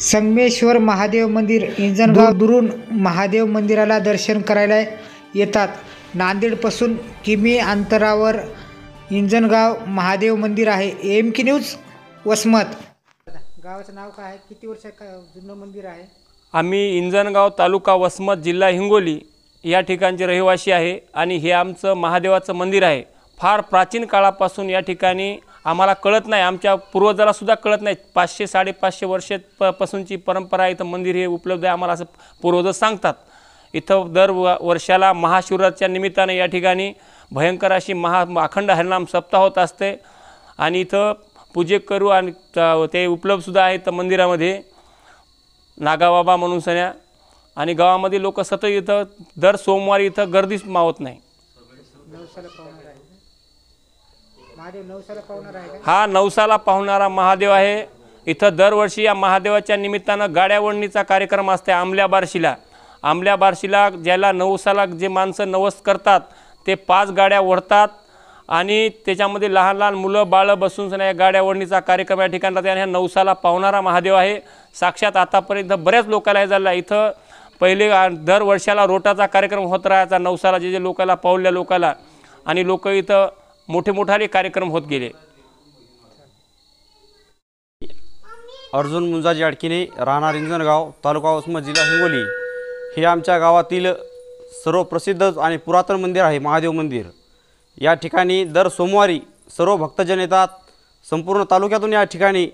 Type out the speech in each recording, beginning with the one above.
संगमेश्वर महादेव मंदिर इंजनगाव दुरून महादेव मंदिराला दर्शन करायला येतात। नांदेडपासून किमी अंतरावर इंजनगाव महादेव मंदिर आहे। MK news Vasmat. गावाचं नाव काय आहे? किती वर्ष जुनं मंदिर आहे? आम्ही इंजनगाव तालुका वसमत जिल्हा हिंगोली या ठिकाणचे रहिवासी आहे आणि हे आमचं महादेवाचं मंदिर आहे। फार प्राचीन काळापासून या ठिकाणी आम्हाला कळत नाही, आमच्या पूर्वजाला सुद्धा कळत नाही, 500-550 वर्षापासूनची परंपरा इथं मंदिर हे उपलब्ध आहे आम्हाला असं पूर्वज सांगतात। इथं दर वर्षाला महाशिवरात्रीच्या निमित्ताने या ठिकाणी भयंकर अशी अखंड हरिनाम सप्ताह होत असते आणि इथं पूजे करू आणि ते उपलब्ध सुद्धा आहेत मंदिरामध्ये नागाबाबा म्हणून सण्या आणि गावामध्ये लोक सतत इथं दर सोमवारी इथं गर्दीच मावत नाही। हा नवसाला पावणारा महादेव आहे। इथं दरवर्षी या महादेवाच्या निमित्तानं गाड्या ओढणीचा कार्यक्रम असते। आंबल्या बार्शीला ज्याला नवसाला जे माणसं नवस करतात ते 5 गाड्या ओढतात आणि त्याच्यामध्ये लहान लहान मुलं बाळं बसून सण्या गाड्या ओढणीचा कार्यक्रम या ठिकाणी राहते आणि हा नवसाला पावणारा महादेव आहे। साक्षात आतापर्यंत बऱ्याच लोकांना हे झालं। इथं पहिले दर वर्षाला रोटाचा कार्यक्रम होत राहायचा नवसाला जे लोकांना पावल्या लोकांना आणि लोक इथं मोठे कार्यक्रम होत गेले। अर्जुन मुंजाजी अडकिने, राहणार इंजनगाव, तालुका वसमत, जिल्हा हिंगोली। हे आमच्या गावातील सर्व प्रसिद्ध आणि पुरातन मंदिर आहे महादेव मंदिर। या ठिकाणी दर सोमवारी सर्व भक्तजन येतात। संपूर्ण तालुक्यातून या ठिकाणी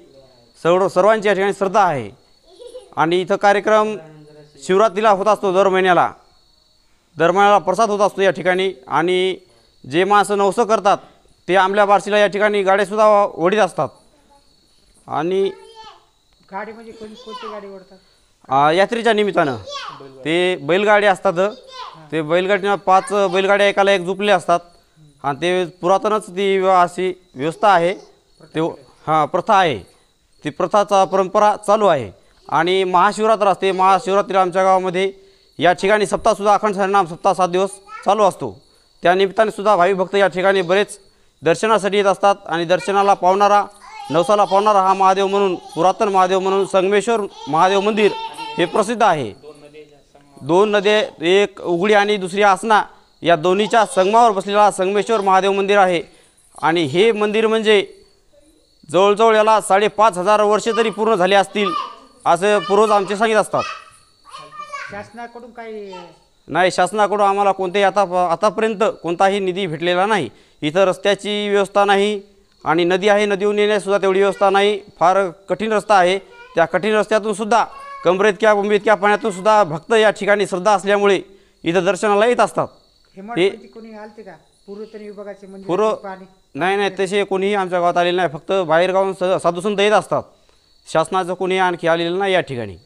सर्वांची या ठिकाणी श्रद्धा आहे आणि इथं कार्यक्रम शिवरात्रीला होत असतो। दर महिन्याला प्रसाद होत असतो या ठिकाणी आणि जे माणसं नवसं करतात ते आंबल्या बार्शीला या ठिकाणी गाड्यासुद्धा ओढीत असतात आणि गाडी म्हणजे कोणती गाडी ओढतात? यात्रेच्या निमित्तानं ते बैलगाडी असतात। ते बैलगाडीनं 5 बैलगाड्या एकाला एक जुपले असतात आणि ते पुरातनच ती अशी व्यवस्था आहे। ते प्रथा आहे, ती प्रथाचा परंपरा चालू आहे आणि महाशिवरात्र असते। महाशिवरात्रीला आमच्या गावामध्ये या ठिकाणी सप्ताहसुद्धा अखंड हरिनाम सप्ताह 7 दिवस चालू असतो। त्या निमित्ताने सुद्धा भाविक भक्त या ठिकाणी बरेच दर्शनासाठी येत असतात आणि दर्शनाला पावणारा नवसाला पावणारा हा महादेव म्हणून पुरातन महादेव म्हणून संगमेश्वर महादेव मंदिर हे प्रसिद्ध आहे। 2 नद्या, एक उघडी आणि दुसरी आसना, या दोन्हीच्या संगमावर बसलेला संगमेश्वर महादेव मंदिर आहे आणि हे मंदिर म्हणजे जवळजवळ याला 5,500 वर्षे तरी पूर्ण झाले असतील असे पूर्वज आमचे सांगित असतात। शासनाकडून काही नाही, शासनाकडून आम्हाला कोणतेही आतापर्यंत कोणताही निधी भेटलेला नाही। इथं रस्त्याची व्यवस्था नाही आणि नदी आहे, नदीहून येण्यासुद्धा तेवढी व्यवस्था नाही। फार कठीण रस्ता आहे। त्या कठीण रस्त्यातून सुद्धा कमरेइतक्या बोंबेइतक्या पाण्यातून सुद्धा भक्त या ठिकाणी श्रद्धा असल्यामुळे इथं दर्शनाला येत असतात। ते कोणी आलते का पूर्वतन विभागाचे म्हणजे? नाही, तसे कोणीही आमच्या गावात आलेले नाही। फक्त बाहेरगावून साधुसंत येत असतात। शासनाचं कोणी आणखी आलेलं नाही या ठिकाणी।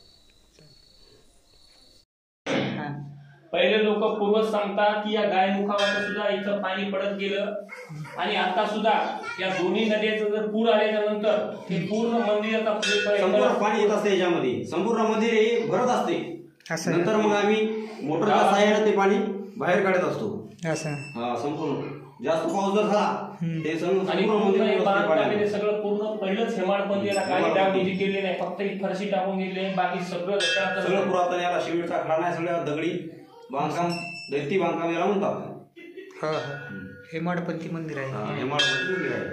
पहिले लोक पूर्वज सांगतात की या गायमुखावर सुद्धा इथं पाणी पडत गेलं आणि आता सुद्धा या दोन्ही नद्याचं जर पूर आल्याच्या नंतर हे पूर्ण मंदिर आता पाणी येत असते, याच्यामध्ये संपूर्ण मंदिर हे भरत असते। नंतर मग आम्ही मोटरच्या सहाय्याने ते पाणी बाहेर काढत असतो। संपूर्ण जास्त पाऊस जर झाला ते सगळं पूर्ण पहिलंच हेमाड मंदिराला काही डाग निधी केले नाही, फक्त फरशी टाकून गेले, बाकी सगळं पुरातन याला शिवीचा खडा नाही, सगळ्या दगडी बांधकाम, दैती बांधकाम याला म्हणतात। हेमाडपंथी मंदिर आहे। हेमाडपंथी मंदिर आहे।